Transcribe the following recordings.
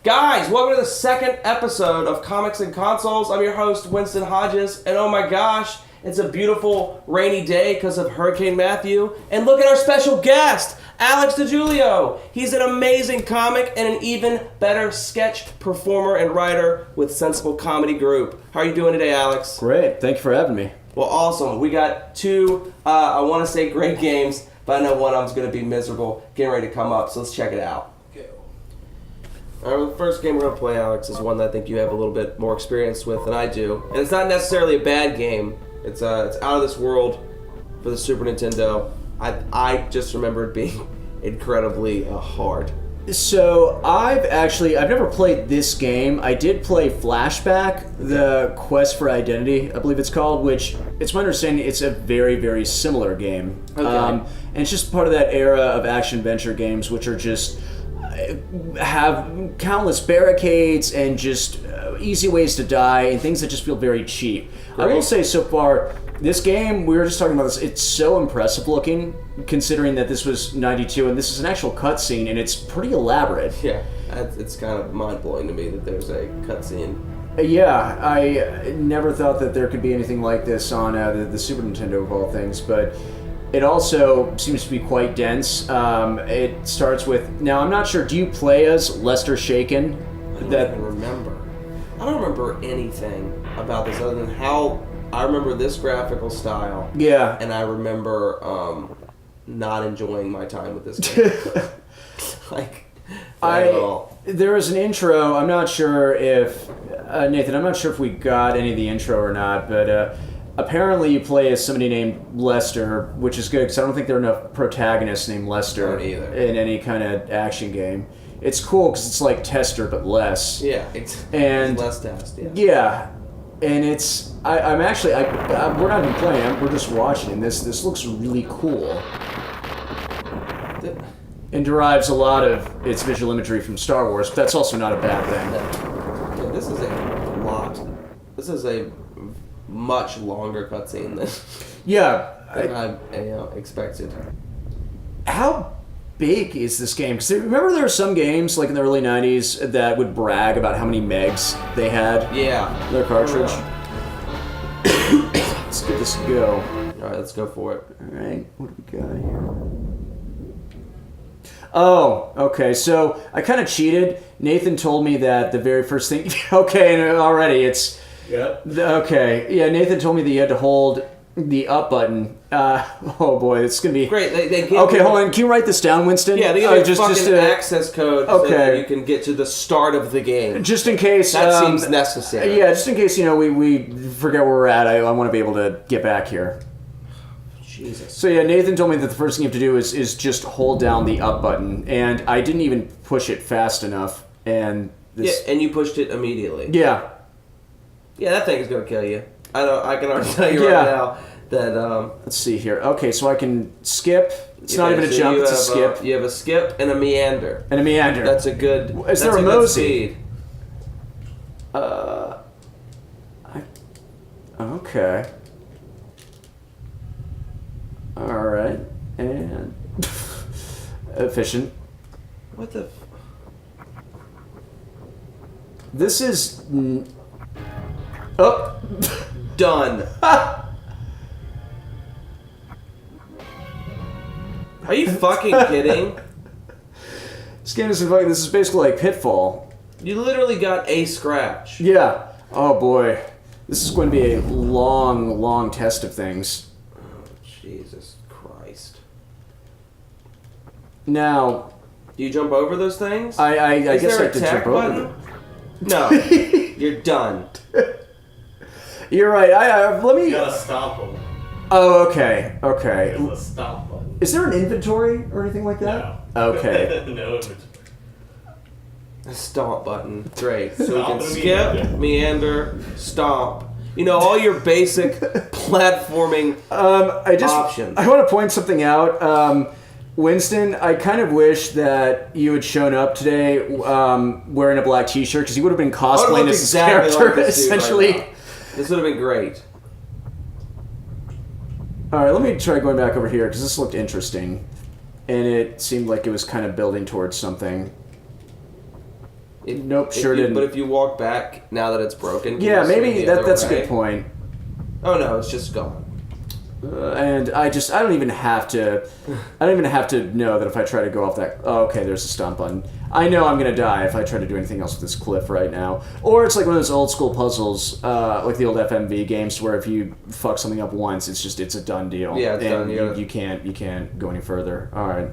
Guys, welcome to the second episode of Comics and Consoles. I'm your host, Winston Hodges, and oh my gosh, it's a beautiful rainy day because of Hurricane Matthew. And look at our special guest, Alex DeJulio. He's an amazing comic and an even better sketch performer and writer with Sensible Comedy Group. How are you doing today, Alex? Great. Thank you for having me. Well, awesome. We got two, I want to say great games, but I know one of them's going to be miserable, getting ready to come up, so let's check it out. The first game we're going to play, Alex, is one that I think you have a little bit more experience with than I do. And it's not necessarily a bad game. It's out of this world for the Super Nintendo. I just remember it being incredibly hard. So, I've never played this game. I did play Flashback, the Quest for Identity, I believe it's called, which, it's my understanding, it's a very, very similar game. Okay. And it's just part of that era of action-adventure games, which are just have countless barricades and just easy ways to die and things that just feel very cheap. Great. I will say so far, this game, we were just talking about this, it's so impressive looking considering that this was 92 and this is an actual cutscene and it's pretty elaborate. Yeah, it's kind of mind-blowing to me that there's a cutscene. Yeah, I never thought that there could be anything like this on the Super Nintendo of all things, but it also seems to be quite dense. It starts with... Now, I'm not sure, do you play as Lester Shaken? I don't even remember. I don't remember anything about this other than how... I remember this graphical style. Yeah. And I remember not enjoying my time with this game. At all. There was an intro. I'm not sure if... Nathan, I'm not sure if we got any of the intro or not, but... apparently you play as somebody named Lester, which is good because I don't think there are enough protagonists named Lester in any kind of action game. It's cool because it's like Tester but less. Yeah, it's less test. Yeah. Yeah, and it's I'm actually we're not even playing. We're just watching. This looks really cool. And derives a lot of its visual imagery from Star Wars, but that's also not a bad thing. Yeah, this is a lot. This is a much longer cutscene than I expected. How big is this game? Because remember there were some games like in the early 90s that would brag about how many megs they had? Yeah. Their cartridge. Let's get this go. Alright, let's go for it. Alright, what do we got here? Oh, okay, so I kind of cheated. Nathan told me that the very first thing... Okay, and already it's... Yep. Okay, yeah, Nathan told me that you had to hold the up button. Oh boy, it's going to be... Great, they give Okay, hold on, can you write this down, Winston? Yeah, they give you a fucking access code so that you can get to the start of the game. Just in case... That seems necessary. Yeah, just in case, we forget where we're at, I want to be able to get back here. Jesus. So yeah, Nathan told me that the first thing you have to do is just hold down the up button, and I didn't even push it fast enough, and this... Yeah, and you pushed it immediately. Yeah. Yeah, that thing is going to kill you. I can already tell you right now that... Let's see here. Okay, so I can skip. It's not even a jump, it's a skip. You have a skip and a meander. And a meander. That's a good... Is there a mosey? Okay. Alright. And... efficient. What the... This is... Oh! Done. Are you fucking kidding? This game is fucking... This is basically like Pitfall. You literally got a scratch. Yeah. Oh boy. This is going to be a long, long test of things. Oh, Jesus Christ. Now... Do you jump over those things? I guess I could jump over them. No. You're done. You're right. Let me... You gotta stomp them. Oh, okay. Okay. There's a stomp button. Is there an inventory or anything like that? No. Okay. No inventory. A stomp button. Great. So we Stomp can and skip, meander, stomp. All your basic platforming options. I want to point something out. Winston, I kind of wish that you had shown up today wearing a black t-shirt because you would have been cosplaying as this character, like this essentially. Right, this would have been great. Alright, let me try going back over here because this looked interesting. And it seemed like it was kind of building towards something. Nope, sure didn't. But if you walk back now that it's broken, can Yeah, you swing maybe the other that's a way? good point. Oh no, it's just gone. And I don't even have to know that if I try to go off that. Oh, okay, there's a stomp button. I know I'm gonna die if I try to do anything else with this cliff right now. Or it's like one of those old school puzzles, like the old FMV games, where if you fuck something up once, it's a done deal. Yeah, it's and done. You can't go any further. All right.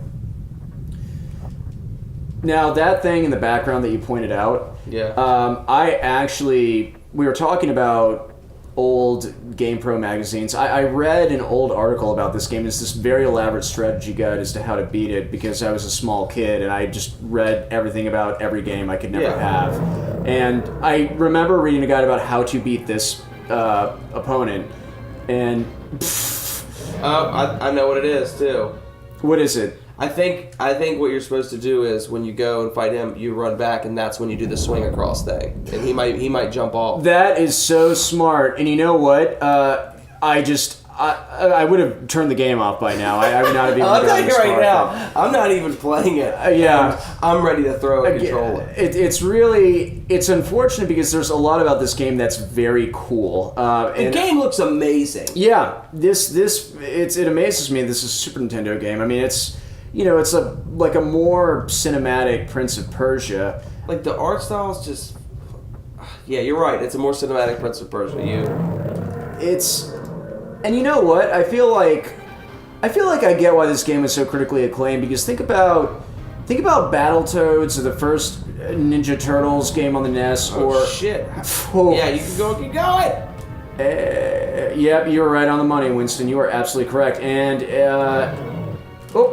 Now that thing in the background that you pointed out. Yeah. We were talking about old GamePro magazines. I read an old article about this game. It's this very elaborate strategy guide as to how to beat it because I was a small kid and I just read everything about every game I could never have. And I remember reading a guide about how to beat this opponent. And I know what it is too. what is it? I think what you're supposed to do is when you go and fight him, you run back, and that's when you do the swing across thing, and he might jump off. That is so smart. And you know what? I would have turned the game off by now. I would not have even. I'll tell you this right far. now, I'm not even playing it. Yeah. I'm ready to throw a controller. It's unfortunate because there's a lot about this game that's very cool. The game looks amazing. Yeah, it amazes me. This is a Super Nintendo game. I mean, it's like a more cinematic Prince of Persia. Like the art style is just. Yeah, you're right. It's a more cinematic Prince of Persia. And you know what? I feel like I get why this game is so critically acclaimed because think about Battletoads or the first Ninja Turtles game on the NES Shit. Yeah, you can go. Keep going. Yep, you were right on the money, Winston. You are absolutely correct. And No!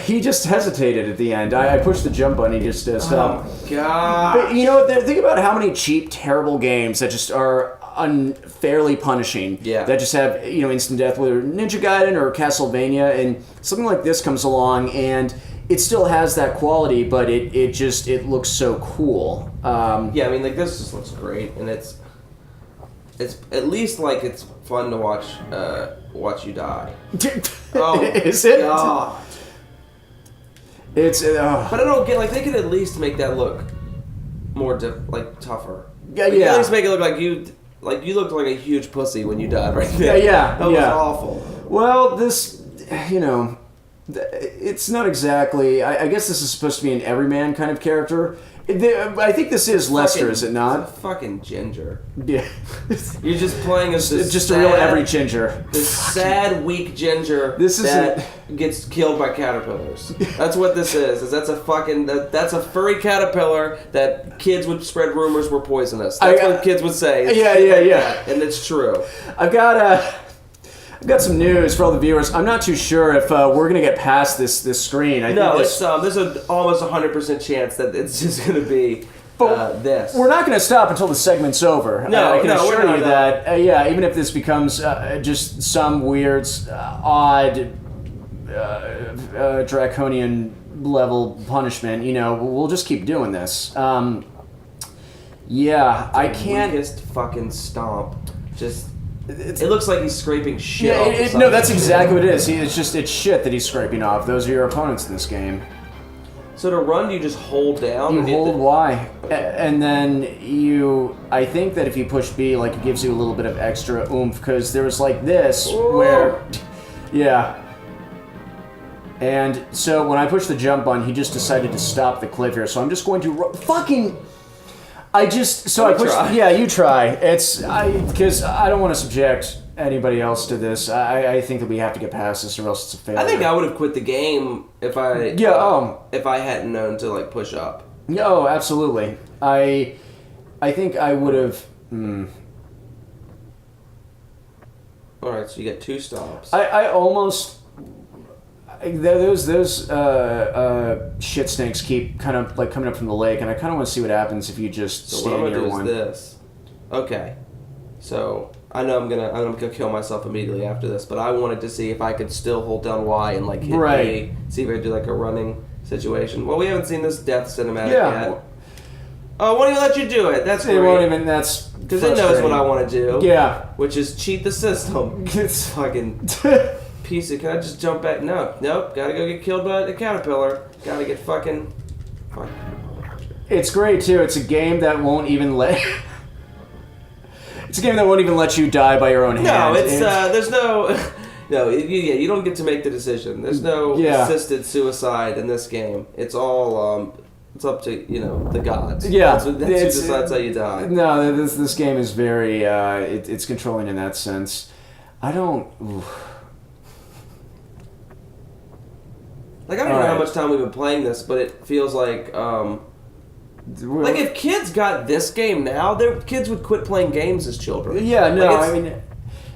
he just hesitated at the end. I pushed the jump button. He just stopped. Oh, God. But you know, think about how many cheap, terrible games that just are unfairly punishing. Yeah. That just have instant death, whether Ninja Gaiden or Castlevania, and something like this comes along and it still has that quality, but it looks so cool. Yeah, I mean, like this just looks great, and it's at least like it's fun to watch you die. Oh, is it? God. It's But I don't get they could at least make that look more tougher. Yeah, At least make it look like you looked like a huge pussy when you died right there. Yeah, That was awful. Well, this, it's not exactly. I guess this is supposed to be an everyman kind of character. I think this is Lester, is it not? It's a fucking ginger. Yeah. You're just playing as this Just sad, a real every ginger. This sad, weak ginger that gets killed by caterpillars. That's what this is that's a furry caterpillar that kids would spread rumors were poisonous. That's what kids would say. Yeah. And it's true. I've got some news for all the viewers. I'm not too sure if we're gonna get past this screen. There's an almost 100% chance that it's just gonna be this. We're not gonna stop until the segment's over. I can assure you that. Even if this becomes just some weird, odd, draconian level punishment, we'll just keep doing this. I can't. Weakest fucking stomp. It looks like he's scraping shit off. No, that's exactly what it is. It's shit that he's scraping off. Those are your opponents in this game. So to run, you just hold down? You hold Y, and then I think that if you push B, it gives you a little bit of extra oomph, because there was this where... Yeah. And so when I pushed the jump button, he just decided to stop the cliff here, so I'm just going to I pushed. Try. Yeah, you try. Because I don't want to subject anybody else to this. I think that we have to get past this, or else it's a failure. I think I would have quit the game if I if I hadn't known to push up. Oh, absolutely. I think I would have. All right, so you get 2 stops. I almost. Those shit snakes keep kind of coming up from the lake, and I kind of want to see what happens if you just stand near one. So what I'm gonna do is this. Okay, so I know I'm gonna kill myself immediately after this, but I wanted to see if I could still hold down Y and hit B, see if I could do a running situation. Well, we haven't seen this death cinematic yet. Oh, it won't even let you do it. That's great. It won't even. That's because it knows what I want to do. Yeah, which is cheat the system. It's fucking. piece of... Can I just jump back? No. Nope. Gotta go get killed by the caterpillar. Gotta get fucking... Fuck. It's great, too. It's a game that won't even let... It's a game that won't even let you die by your own hand. No, it's... there's no... No, you don't get to make the decision. There's no assisted suicide in this game. It's all... it's up to, the gods. Yeah. That's who decides how you die. No, this game is very... it's controlling in that sense. I don't... Oof. Like, I don't know how much time we've been playing this, but it feels like... like, if kids got this game now, their kids would quit playing games as children. Yeah, no, I mean...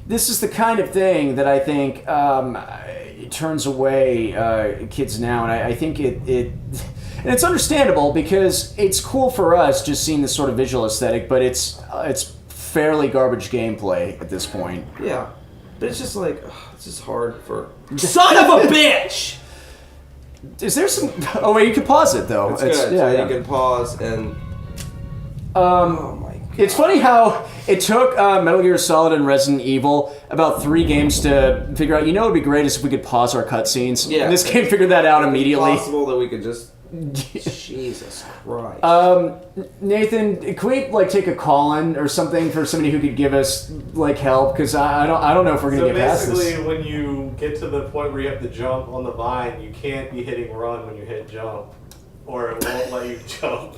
This is the kind of thing that I think turns away kids now, and I think it and it's understandable because it's cool for us just seeing this sort of visual aesthetic, but it's fairly garbage gameplay at this point. Yeah, but it's just like it's just hard for son of a bitch. Is there some? Oh wait, you can pause it though. It's good. Yeah, you can pause and. Oh my. It's funny how it took Metal Gear Solid and Resident Evil about 3 games to figure out, it would be great is if we could pause our cutscenes. Yeah. And this game figured that out immediately. It's possible that we could just... Jesus Christ. Nathan, can we take a call-in or something for somebody who could give us help? Because I don't know if we're going to get past this. So basically, when you get to the point where you have to jump on the vine, you can't be hitting run when you hit jump. Or it won't let you jump.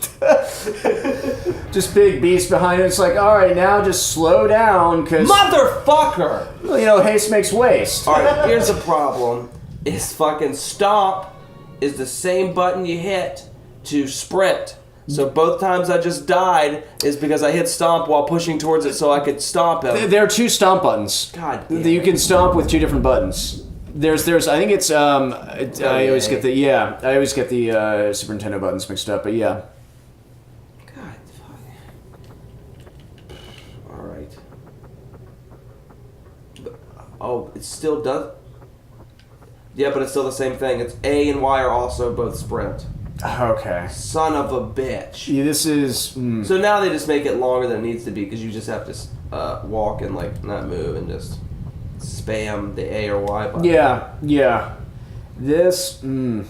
Just big beast behind it. It's like, all right, now just slow down, because... Motherfucker! Well, haste makes waste. All right, here's the problem. Is fucking stomp is the same button you hit to sprint. So both times I just died is because I hit stomp while pushing towards it so I could stomp him. There are 2 stomp buttons. God damn You can stomp with 2 different buttons. There's I think it's I always get the Super Nintendo buttons mixed up, but yeah. God fuck. All right. Oh, it still does. Yeah, but it's still the same thing. It's A and Y are also both sprint. Okay. Son of a bitch. Yeah, this is. So now they just make it longer than it needs to be because you just have to walk and not move and just spam the A or Y button. Yeah. This. I'm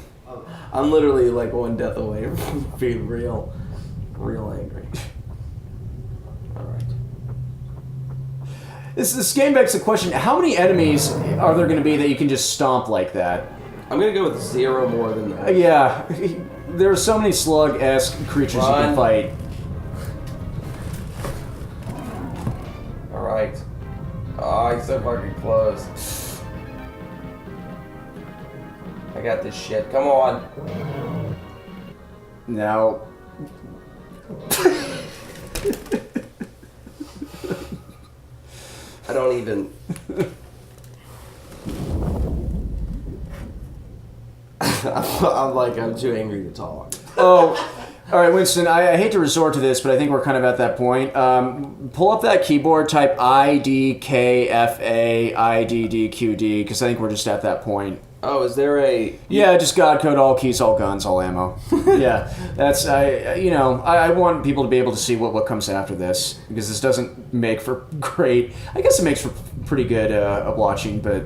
literally one death away from being real angry. All right. This game begs the question: how many enemies are there going to be that you can just stomp like that? I'm gonna go with 0 more than that. Yeah, there are so many slug-esque creatures you can fight. All right. Oh, he's so fucking close. I got this shit. Come on. Now. I don't even. I'm too angry to talk. Oh, all right, Winston, I hate to resort to this, but I think we're kind of at that point. Pull up that keyboard, type IDKFA IDDQD, because I think we're just at that point. Oh, is there a... Yeah, just God code, all keys, all guns, all ammo. Yeah, that's, I want people to be able to see what comes after this, because this doesn't make for great... I guess it makes for pretty good watching, but,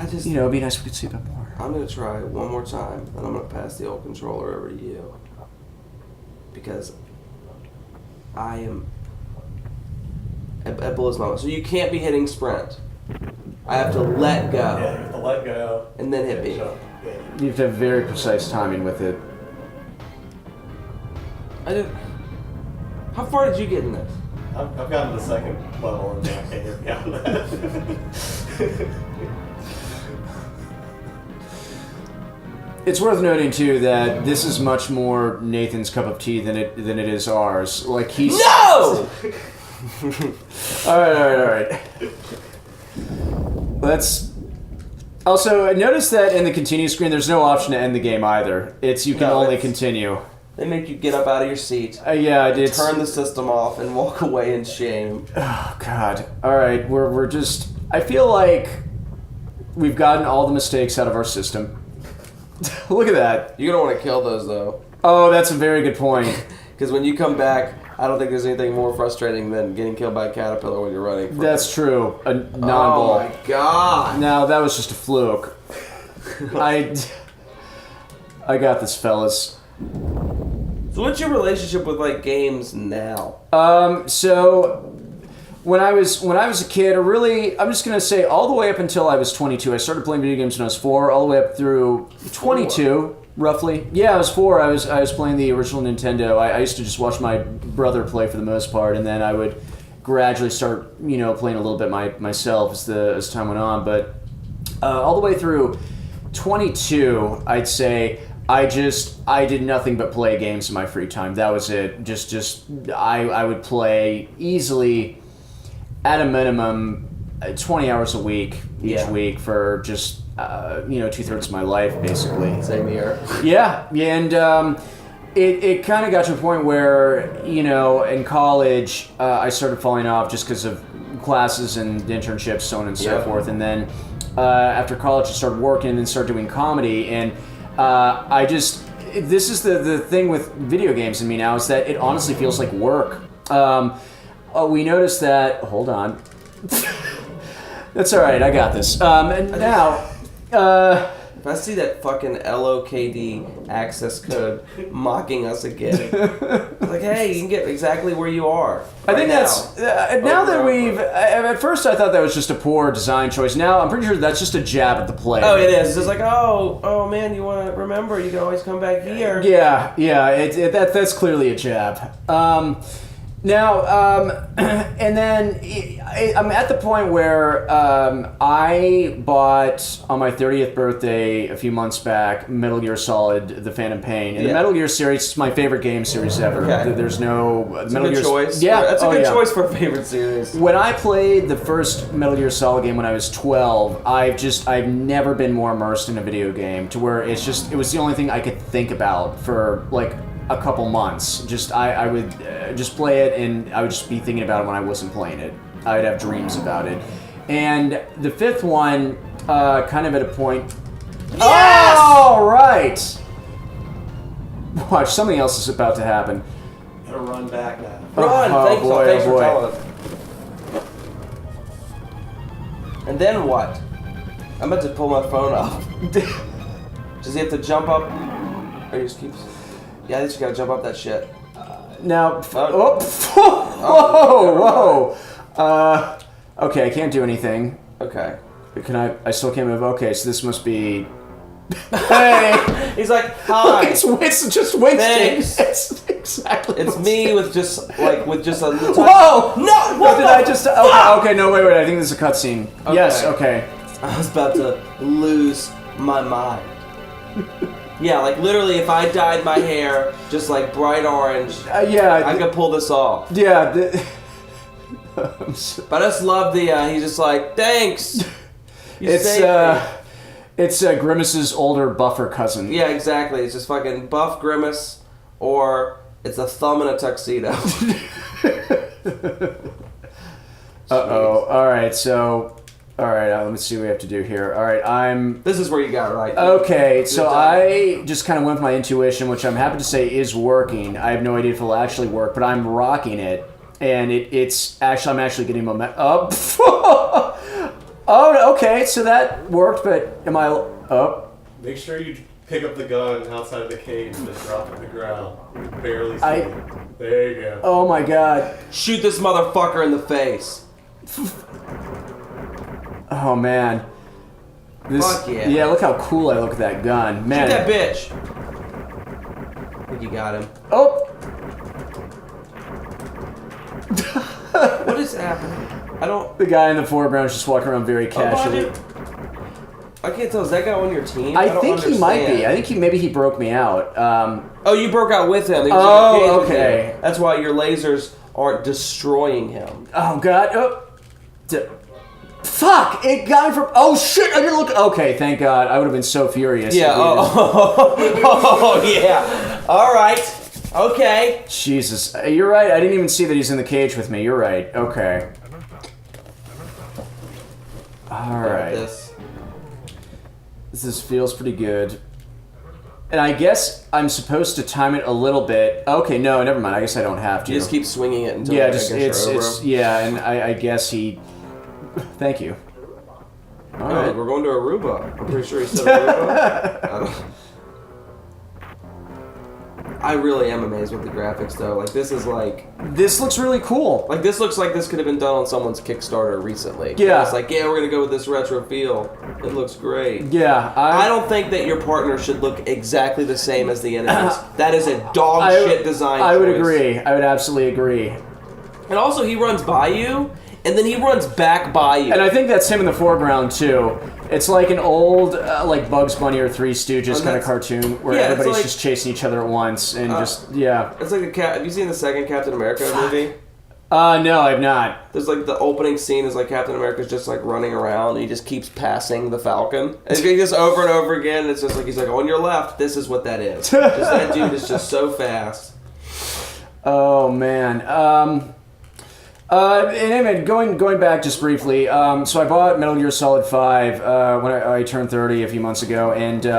it'd be nice if we could see a bit more. I'm going to try one more time, and I'm going to pass the old controller over to you. Because I am... It blows my mind. So you can't be hitting sprint. I have to let go. Yeah, you have to let go. And then hit B. You have to have very precise timing with it. How far did you get in this? I've gotten to the second level and I can't get beyond that. It's worth noting too that this is much more Nathan's cup of tea than it is ours. He's No! All right. Let's. Also, notice that in the continue screen, there's no option to end the game either. You can only continue. They make you get up out of your seat. Yeah, it's turn the system off and walk away in shame. Oh God! All right, we're just. I feel like we've gotten all the mistakes out of our system. Look at that. You're gonna want to kill those though. Oh, that's a very good point. Because when you come back, I don't think there's anything more frustrating than getting killed by a caterpillar when you're running. That's true. A non-ball. Oh my god. No, that was just a fluke. I got this, fellas. So what's your relationship with like games now? So when I was a kid, I'm just gonna say all the way up until I was 22. I started playing video games when I was 4, all the way up through 22, roughly. Yeah, I was 4. I was playing the original Nintendo. I used to just watch my brother play for the most part, and then I would gradually start, playing a little bit myself as time went on. But all the way through 22, I'd say I did nothing but play games in my free time. That was it. I would play easily, at a minimum, 20 hours a week each week for just 2/3 of my life, basically. Same here. Yeah, and it kind of got to a point where in college I started falling off just because of classes and internships, so on and so forth. And then after college, I started working and then started doing comedy. And this is the thing with video games in me now, is that it honestly feels like work. We noticed that. Hold on. That's all right. I got this. And now, if I see that fucking LOKD access code mocking us again, like, hey, you can get exactly where you are. I think that's now that we've. At first, I thought that was just a poor design choice. Now, I'm pretty sure that's just a jab at the player. Oh, it is. It's just like, oh man, you want to remember? You can always come back here. Yeah. That's clearly a jab. And then I'm at the point where I bought on my 30th birthday a few months back Metal Gear Solid: The Phantom Pain. And the Metal Gear series is my favorite game series ever. Okay. There's no That's Metal a good Gear choice. Yeah, that's a good choice for a favorite series. When I played the first Metal Gear Solid game when I was 12, I've never been more immersed in a video game to where it was the only thing I could think about for like a couple months. I would just play it, and I would just be thinking about it when I wasn't playing it. I'd have dreams about it. And the 5th one, kind of at a point. Yes! All right. Watch, something else is about to happen. Gotta run back now. Run! Thanks for boy. telling us. And then what? I'm about to pull my phone off. Does he have to jump up? Or he just keeps... Yeah, I just gotta jump up that shit. Now, whoa! Okay, I can't do anything. Okay. I still can't move. Okay, so this must be... Hey! He's like, hi! Look, it's Winston, just Winston. Thanks. It's exactly It's what's- me with just a little... Whoa! No! What Did the I just... Okay, no, wait, I think this is a cutscene. Okay. Yes, okay. I was about to lose my mind. Yeah, like literally if I dyed my hair just like bright orange, I could pull this off. Yeah. But I just love he's just like, thanks! It's Grimace's older, buffer cousin. Yeah, exactly. It's just fucking buff Grimace, or it's a thumb in a tuxedo. Uh-oh. Alright, so... Alright, let me see what we have to do here. Alright, This is where you got it right. Okay, so I just kind of went with my intuition, which I'm happy to say is working. I have no idea if it'll actually work, but I'm rocking it. And I'm actually getting momentum. Oh, okay, so that worked, but am I... Oh. Make sure you pick up the gun outside of the cage and just drop it to the ground. Barely see it. There you go. Oh my god. Shoot this motherfucker in the face. Oh man. Fuck yeah. Yeah, look how cool I look with that gun. Man. Shoot that bitch. I think you got him. Oh! What is happening? I don't... The guy in the foreground is just walking around very casually. I can't tell. Is that guy on your team? I don't think he might be. understand. I think maybe he broke me out. Oh, you broke out with him. He was Oh, in the cage with okay. you. That's why your lasers aren't destroying him. Oh god. Oh. Fuck! It got me from... Oh shit! I didn't look... Okay, thank god. I would have been so furious. Yeah. Oh, yeah. All right. Okay. Jesus. You're right. I didn't even see that he's in the cage with me. You're right. Okay. Alright. This feels pretty good. And I guess I'm supposed to time it a little bit. Okay, no, never mind. I guess I don't have to. You just keep swinging it until yeah, I just guess you're over. it's yeah, and I guess he. Thank you. All right, we're going to Aruba. I'm pretty sure he said Aruba. I really am amazed with the graphics, though. Like, this is like... This looks really cool. Like, this looks like this could have been done on someone's Kickstarter recently. Yeah. It's like, yeah, we're going to go with this retro feel. It looks great. Yeah, I don't think that your partner should look exactly the same as the enemies. That is a dog shit design I would choice. agree. I would absolutely agree. And also, he runs by you, and then he runs back by you. And I think that's him in the foreground, too. It's like an old, like Bugs Bunny or Three Stooges kind of cartoon where everybody's like, just chasing each other at once and yeah. It's like have you seen the second Captain America movie? No, I've not. There's like the opening scene is like Captain America's just like running around and he just keeps passing the Falcon. And he just over and over again. And it's just like he's like, on your left, this is what that is. Just that dude is just so fast. Oh man. And anyway, going back just briefly, so I bought Metal Gear Solid 5 when I turned 30 a few months ago, and it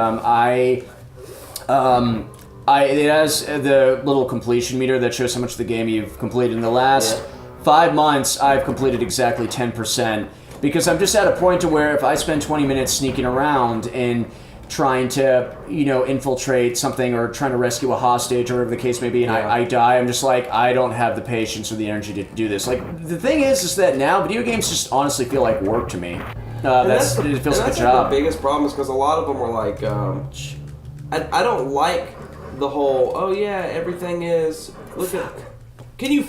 has the little completion meter that shows how much of the game you've completed. In the last 5 months, I've completed exactly 10%, because I'm just at a point to where if I spend 20 minutes sneaking around and trying to, infiltrate something or trying to rescue a hostage or whatever the case may be, and I die, I'm just like, I don't have the patience or the energy to do this. Like, the thing is that now video games just honestly feel like work to me. It feels like a job. The biggest problem is because a lot of them were like, I don't like the whole, oh yeah, everything is, look at... Can you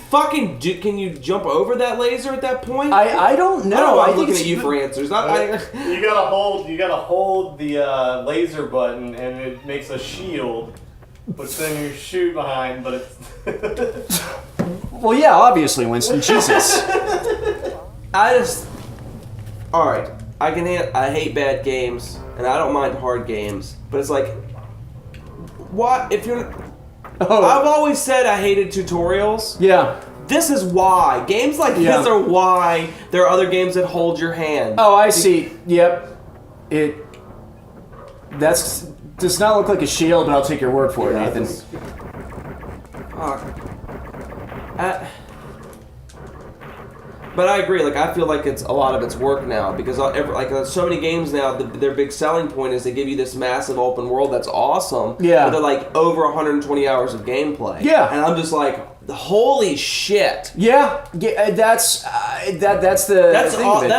jump over that laser at that point? I don't know. I'm looking at you for answers. You gotta hold the laser button, and it makes a shield, which then you shoot behind. But it's well, yeah, obviously, Winston. Jesus. All right. I hate bad games, and I don't mind hard games, but it's like, what if you're? Oh. I've always said I hated tutorials. Yeah. This is why. Games like this are why there are other games that hold your hand. Oh, I see. Yep. Does not look like a shield, but I'll take your word for it, Nathan. But I agree. Like, I feel like it's a lot of it's work now because there's so many games now. Their big selling point is they give you this massive open world that's awesome. Yeah. But they're like over 120 hours of gameplay. Yeah. And I'm just like, holy shit. Yeah. That's that's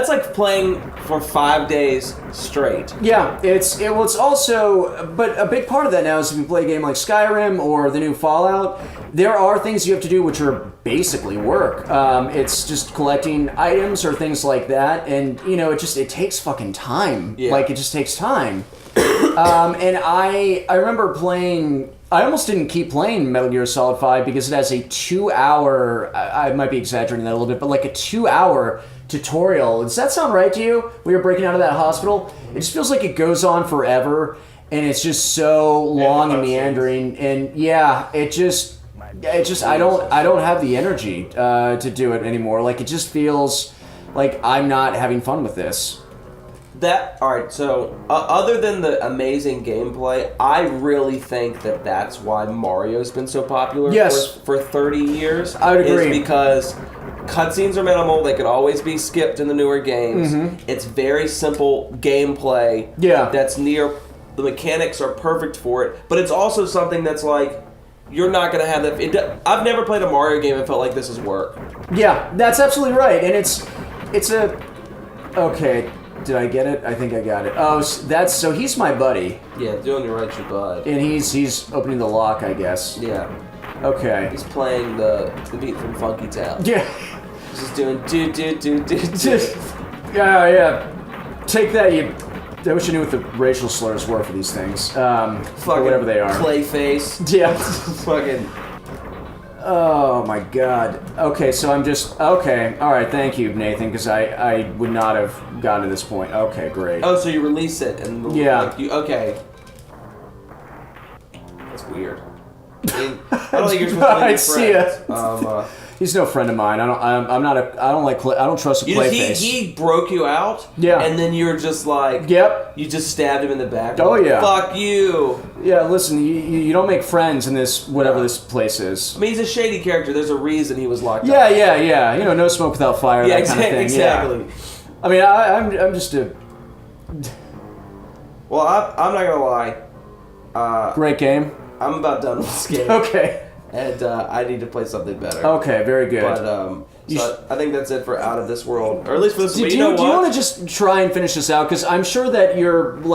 like playing for 5 days straight. Yeah. It's also, but a big part of that now is if you play a game like Skyrim or the new Fallout, there are things you have to do which are basically work. It's just collecting items or things like that, and it takes fucking time. Yeah. Like, it just takes time. And I remember playing. I almost didn't keep playing Metal Gear Solid 5 because it has a 2-hour. I might be exaggerating that a little bit, but like a 2-hour tutorial. Does that sound right to you? We were breaking out of that hospital. It just feels like it goes on forever, and it's just so long and meandering. And yeah, it just I don't have the energy to do it anymore. Like, it just feels like I'm not having fun with this. Alright, so other than the amazing gameplay, I really think that that's why Mario's been so popular for 30 years. I would agree. Is because cutscenes are minimal, they can always be skipped in the newer games. Mm-hmm. It's very simple gameplay. Yeah. The mechanics are perfect for it, but it's also something that's like, you're not going to have that. I've never played a Mario game and felt like this is work. Yeah, that's absolutely right, and okay. Did I get it? I think I got it. Oh, so he's my buddy. Yeah, doing your right, your bud. And he's opening the lock, I guess. Yeah. Okay. He's playing the beat from Funky Town. Yeah. He's just doing do. Yeah. Take that, you. I wish I knew what the racial slurs were for these things. Or whatever they are. Clayface. Yeah. Fucking. Oh my god. Okay, so I'm just... Okay, alright, thank you, Nathan, because I would not have gotten to this point. Okay, great. Oh, so you release it and... Yeah. Okay. That's weird. I don't think you're supposed to leave your friends. See ya. He's no friend of mine. I don't trust a Clayface. He broke you out. Yeah. And then you're just like. Yep. You just stabbed him in the back. Oh yeah. Fuck you. Yeah. Listen, you don't make friends in this whatever this place is. I mean, he's a shady character. There's a reason he was locked up. Yeah. You know, no smoke without fire. Yeah, that kind of thing. exactly. Yeah. I mean, I'm just a. Well, I'm not gonna lie. Great game. I'm about done with this game. Okay. And I need to play something better. Okay, very good. But I think that's it for Out of This World, or at least for this. Do you want to just try and finish this out? Because I'm sure that you're not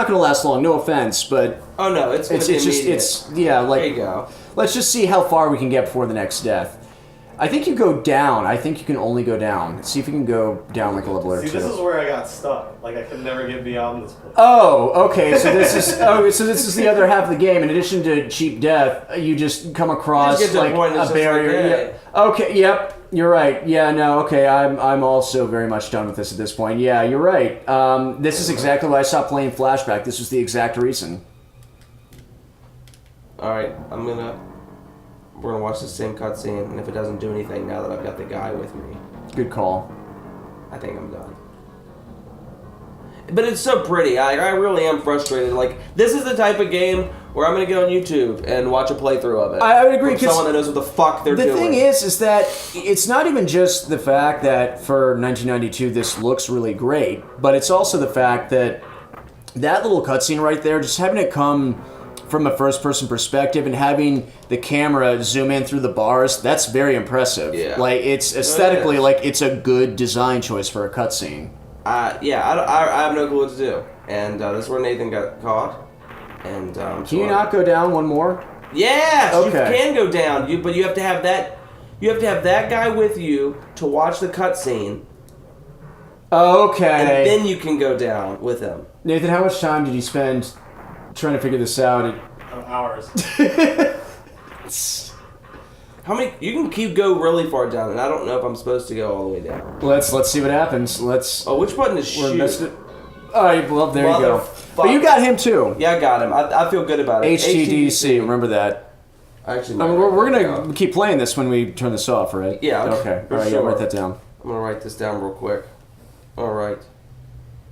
going to last long. No offense, but oh no, it's just there you go. Let's just see how far we can get before the next death. I think you go down. I think you can only go down. See if you can go down like a level or two. See, this is where I got stuck. Like I could never get beyond this place. Oh, okay. So this is the other half of the game. In addition to cheap death, you just come across like a barrier. Yeah. Okay. Yep. You're right. Yeah. No. Okay. I'm also very much done with this at this point. Yeah. You're right. This is exactly why I stopped playing Flashback. This was the exact reason. All right. We're gonna watch the same cutscene, and if it doesn't do anything, now that I've got the guy with me, good call. I think I'm done. But it's so pretty. I really am frustrated. Like, this is the type of game where I'm gonna get on YouTube and watch a playthrough of it. I would agree. From someone that knows what the fuck they're doing. The thing is that it's not even just the fact that for 1992 this looks really great, but it's also the fact that little cutscene right there, just having it come from a first-person perspective and having the camera zoom in through the bars, that's very impressive. Yeah. Like, it's aesthetically, like, it's a good design choice for a cutscene. I have no clue what to do. And this is where Nathan got caught. And Can you not go down one more? Yes! Okay. You can go down, but you have to have that... You have to have that guy with you to watch the cutscene. Okay. And then you can go down with him. Nathan, how much time did you spend trying to figure this out? Hours. How many? You can go really far down, and I don't know if I'm supposed to go all the way down. Let's see what happens. Oh, which button is shoot? All right, well, there you go. But you got him too. Yeah, I got him. I feel good about it. HTDC, remember that. Actually, we're gonna keep playing this when we turn this off, right? Yeah. Okay. All right. Sure. Yeah, write that down. I'm gonna write this down real quick. All right.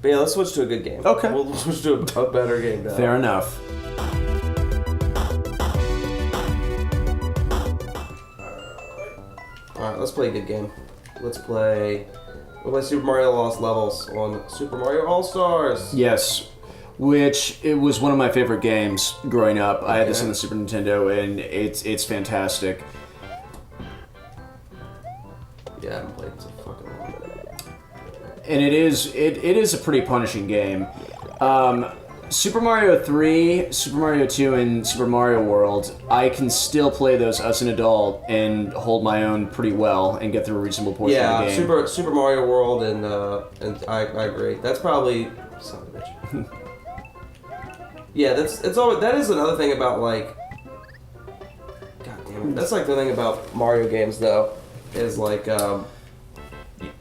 But yeah, let's switch to a good game. Okay. We'll switch to a better game now. Fair enough. Alright, let's play a good game. We'll play Super Mario Lost Levels on Super Mario All-Stars. Yes. Which, it was one of my favorite games growing up. I had this on the Super Nintendo, and it's fantastic. Yeah, I haven't played it so fucking long. And it is a pretty punishing game. Super Mario 3, Super Mario 2, and Super Mario World, I can still play those as an adult and hold my own pretty well and get through a reasonable portion of the game. Yeah, Super Mario World and I agree. That's probably son of a bitch. Yeah, that is another thing about like. God damn it! That's like the thing about Mario games though, is like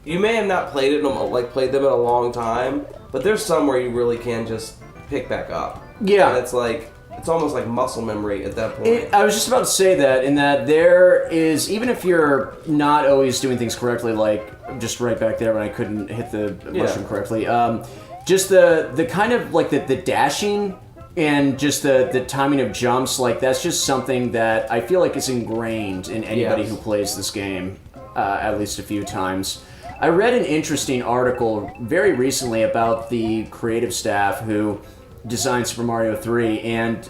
you may have not played them in a long time, but there's some where you really can just pick back up. Yeah. And it's almost like muscle memory at that point. I was just about to say that, in that there is, even if you're not always doing things correctly, like just right back there when I couldn't hit the mushroom correctly, just the kind of like the dashing and just the timing of jumps, like that's just something that I feel like is ingrained in anybody who plays this game at least a few times. I read an interesting article very recently about the creative staff who designed Super Mario 3, and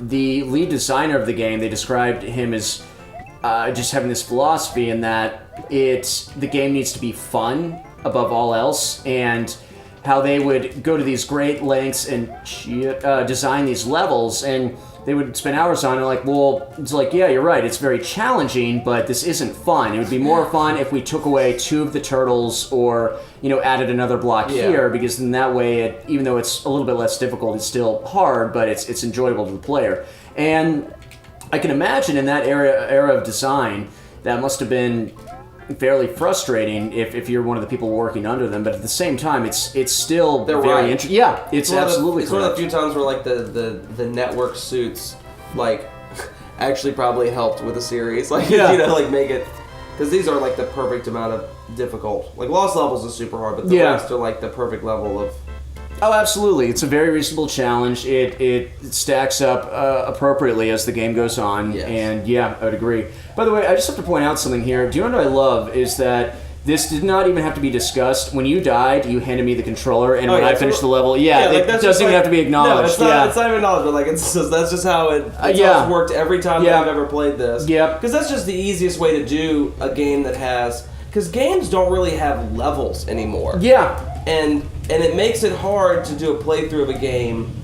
the lead designer of the game, they described him as just having this philosophy in that the game needs to be fun above all else, and how they would go to these great lengths and design these levels, and they would spend hours on it, like, well, it's like, yeah, you're right, it's very challenging, but this isn't fun. It would be more fun if we took away 2 of the turtles or, added another block here, because in that way, even though it's a little bit less difficult, it's still hard, but it's enjoyable to the player. And I can imagine in that era of design, that must have been fairly frustrating if you're one of the people working under them, but at the same time, it's still very interesting. Yeah, it's absolutely It's one of the few times where like the network suits, like actually probably helped with the series. Like, Yeah. like make it, because these are like the perfect amount of difficult. Like Lost Levels is super hard, but the Yeah. rest are like the perfect level of. Oh, absolutely. It's a very reasonable challenge. It stacks up appropriately as the game goes on. Yes. And yeah, I would agree. By the way, I just have to point out something here. Do you know what I love is that this did not even have to be discussed. When you died, you handed me the controller, and when yeah, I finished the level, it doesn't even have to be acknowledged. No, it's not, it's not even acknowledged, but like that's just how how it's worked every time that I've ever played this. Yeah. Because that's just the easiest way to do a game that has. Because games don't really have levels anymore. Yeah. And it makes it hard to do a playthrough of a game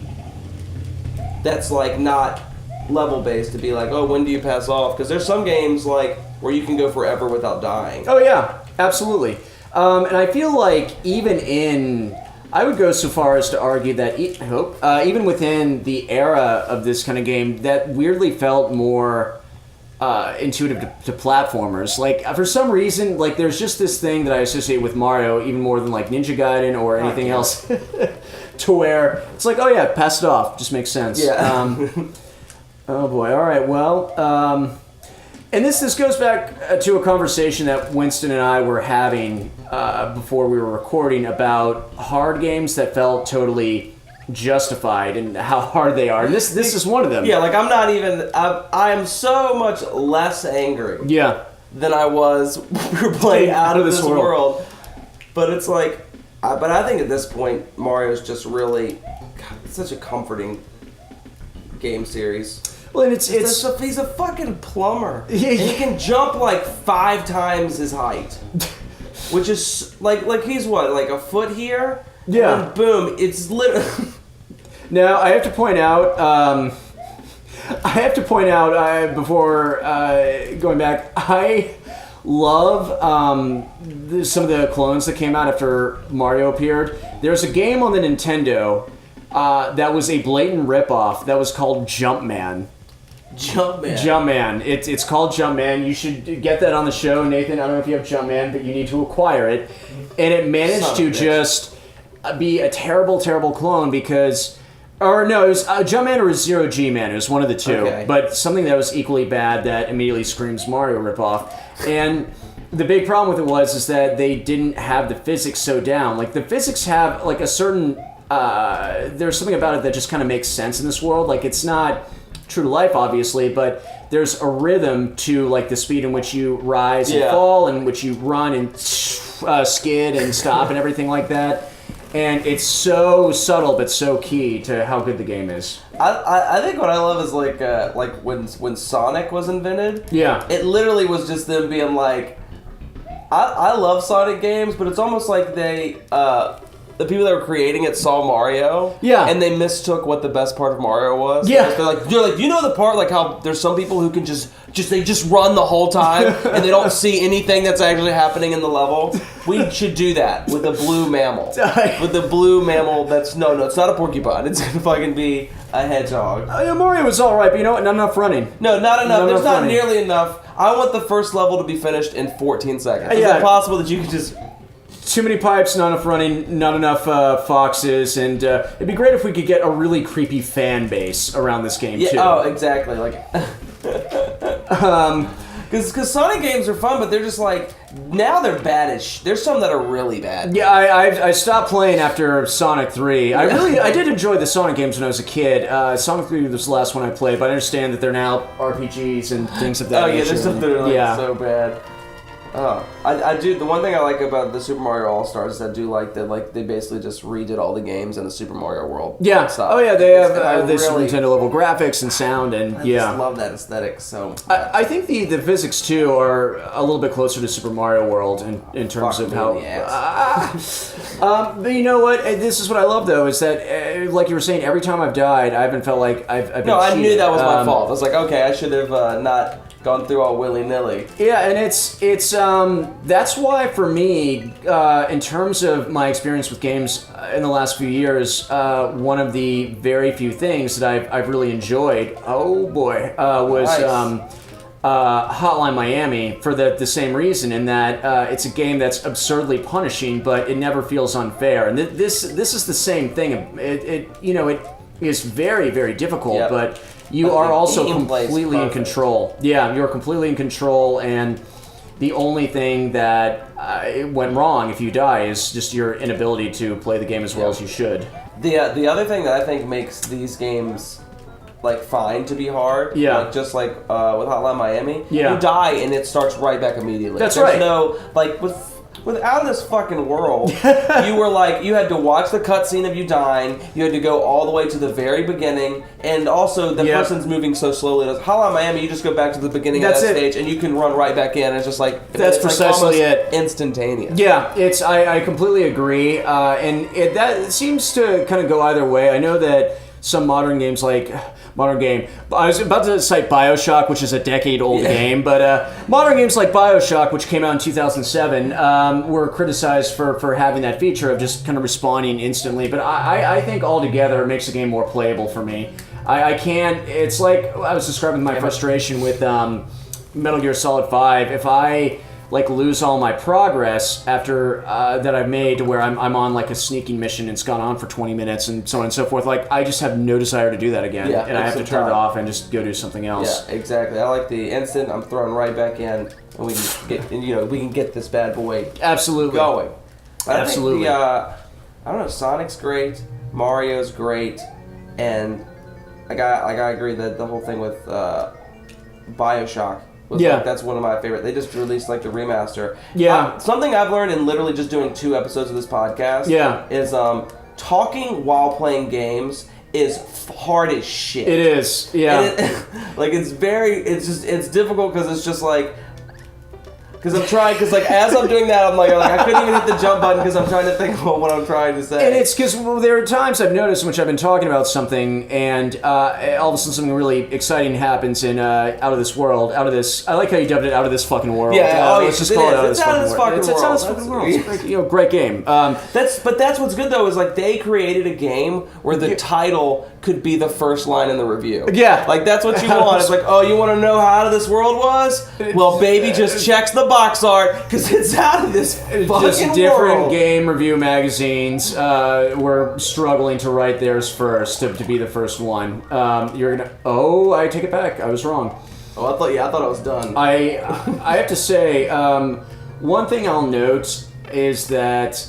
that's like not level based, to be like, oh, when do you pass off? Because there's some games like where you can go forever without dying. Oh yeah, absolutely. And I feel like I would go so far as to argue that even within the era of this kind of game, that weirdly felt more intuitive to platformers. Like, for some reason, like, there's just this thing that I associate with Mario even more than like Ninja Gaiden or anything else, to where it's like, oh yeah, pass it off, just makes sense. Yeah. Oh boy. All right. Well, and this goes back to a conversation that Winston and I were having before we were recording about hard games that felt totally justified and how hard they are. And this is one of them. Yeah, like I'm not even. I am so much less angry. Yeah. Than I was when we were playing Out of This World. But it's like, but I think at this point Mario's just really, God, it's such a comforting game series. Well, and he's a fucking plumber. And he can jump like 5 times his height, which is like he's what, like a foot here. Yeah. And boom, it's literally. Now I have to point out. Before going back, I love some of the clones that came out after Mario appeared. There's a game on the Nintendo that was a blatant ripoff that was called Jumpman. Jumpman. It's called Jumpman. You should get that on the show, Nathan. I don't know if you have Jumpman, but you need to acquire it. And it managed to just be a terrible, terrible clone because... Or no, it was Jumpman or Zero G Man. It was one of the two. Okay. But something that was equally bad that immediately screams Mario ripoff. And the big problem with it is that they didn't have the physics so down. Like, the physics have, like, a certain... there's something about it that just kind of makes sense in this world. Like, it's not true to life, obviously, but there's a rhythm to, like, the speed in which you rise and fall, and which you run and skid and stop and everything like that. And it's so subtle, but so key to how good the game is. I think what I love is like when Sonic was invented. Yeah. It literally was just them being like, I love Sonic games, but it's almost like they the people that were creating it saw Mario. Yeah. And they mistook what the best part of Mario was. Yeah. They're like, you know the part like how there's some people who can just run the whole time and they don't see anything that's actually happening in the level. We should do that with a blue mammal. With the blue mammal that's no, it's not a porcupine. It's gonna fucking be a hedgehog. Mario was all right, but you know what? Not enough running. No, not enough. There's not running. nearly enough. I want the first level to be finished in 14 seconds. Is Yeah. it possible that you could just... Too many pipes, not enough running, not enough foxes, and it'd be great if we could get a really creepy fan base around this game, too. Oh, exactly. Like... Because Sonic games are fun, but they're just like... Now they're badish. There's some that are really bad. Yeah, I stopped playing after Sonic 3. I did enjoy the Sonic games when I was a kid. Sonic 3 was the last one I played, but I understand that they're now RPGs and things of that nature. Oh, yeah, there's stuff that are like so bad. I do. The one thing I like about the Super Mario All Stars is I do like that. Like they basically just redid all the games in the Super Mario World. Yeah. Style. Oh yeah, they have this really, Nintendo level graphics and sound, and I just love that aesthetic. So I think the physics too are a little bit closer to Super Mario World in terms of how. But you know what? This is what I love though is that like you were saying, every time I've died, I haven't felt like I've been I cheated. knew that was my fault. I was like, okay, I should have not gone through all willy-nilly. Yeah, and it's that's why for me, in terms of my experience with games in the last few years, one of the very few things that I've really enjoyed, was Nice. Hotline Miami for the same reason, in that it's a game that's absurdly punishing, but it never feels unfair. And this is the same thing. It is very, very difficult, Yep. but you But are the also game plays completely in perfect. control. Yeah, you're completely in control, and the only thing that went wrong if you die is just your inability to play the game as well as you should. The other thing that I think makes these games like fine to be hard, like just like with Hotline Miami, you die and it starts right back immediately. That's There's right. No like without this fucking world, you were like you had to watch the cutscene of you dying. You had to go all the way to the very beginning, and also the person's moving so slowly. Hotline Miami, you just go back to the beginning of that stage, and you can run right back in. It's just like that's precisely it. Instantaneous. Yeah, it's I completely agree, and that seems to kind of go either way. I know that some modern games like. Modern game. I was about to cite BioShock, which is a decade-old game, but modern games like BioShock, which came out in 2007, were criticized for having that feature of just kind of respawning instantly. But I think altogether it makes the game more playable for me. I can't. It's like I was describing my frustration with Metal Gear Solid 5. If I lose all my progress after that I've made to where I'm on like a sneaking mission and it's gone on for 20 minutes and so on and so forth, I just have no desire to do that again, and I have to turn it off and just go do something else. Yeah, exactly. I like the instant. I'm throwing right back in, and we can get this bad boy Absolutely going. Absolutely. I don't know. Sonic's great. Mario's great, and I agree that the whole thing with BioShock. That's one of my favorite. They just released the remaster. Yeah. Something I've learned in literally just doing 2 episodes of this podcast. Is talking while playing games is hard as shit. It is. Yeah. It's difficult because it's just because I'm trying, as I'm doing that, I'm I couldn't even hit the jump button because I'm trying to think about what I'm trying to say. And it's because there are times I've noticed in which I've been talking about something, and all of a sudden something really exciting happens in Out of This World. I like how you dubbed it Out of This Fucking World. Let's just call it Out of This Fucking World. It's Out of This Fucking World. It's a great game. But that's what's good though is they created a game where the title could be the first line in the review. Yeah. That's what you want. It's you want to know how Out of This World was? Well, baby, just checks the box art because it's out of this fucking just different world. Game review magazines were struggling to write theirs first to be the first one. You're gonna. Oh, I take it back. I was wrong. Oh, I thought I was done. I have to say, one thing I'll note is that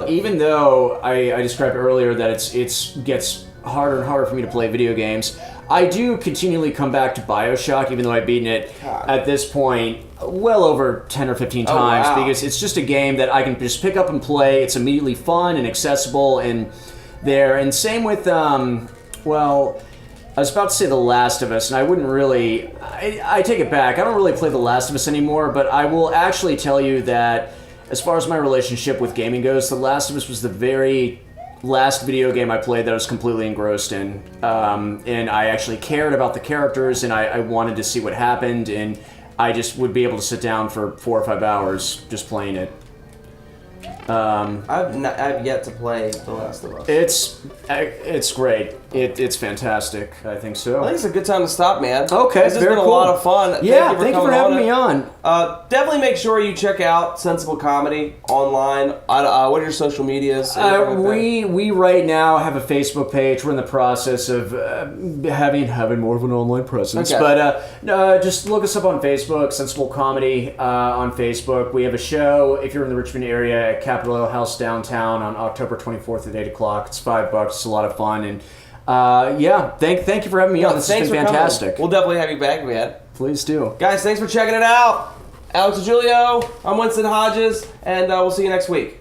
even though I described earlier that it gets harder and harder for me to play video games, I do continually come back to BioShock, even though I've beaten it at this point well over 10 or 15 times, because it's just a game that I can just pick up and play. It's immediately fun and accessible and there. And same with, I was about to say The Last of Us, and I wouldn't really... I take it back. I don't really play The Last of Us anymore, but I will actually tell you that as far as my relationship with gaming goes, The Last of Us was the very last video game I played that I was completely engrossed in, and I actually cared about the characters, and I wanted to see what happened, and I just would be able to sit down for 4 or 5 hours just playing it. I've yet to play The Last of Us. It's great. It's fantastic. I think so. I think it's a good time to stop, man. Okay, this has been a lot of fun. Yeah, thank you for having me on. Definitely make sure you check out Sensible Comedy online. What are your social medias? We right now have a Facebook page. We're in the process of having more of an online presence. Okay. But just look us up on Facebook, Sensible Comedy on Facebook. We have a show, if you're in the Richmond area, at Capitol Ale House downtown on October 24th at 8 o'clock. It's $5. It's a lot of fun. And thank you for having me on. This has been fantastic. We'll definitely have you back, man. Please do. Guys, thanks for checking it out. Alex DeJulio, I'm Winston Hodges, and we'll see you next week.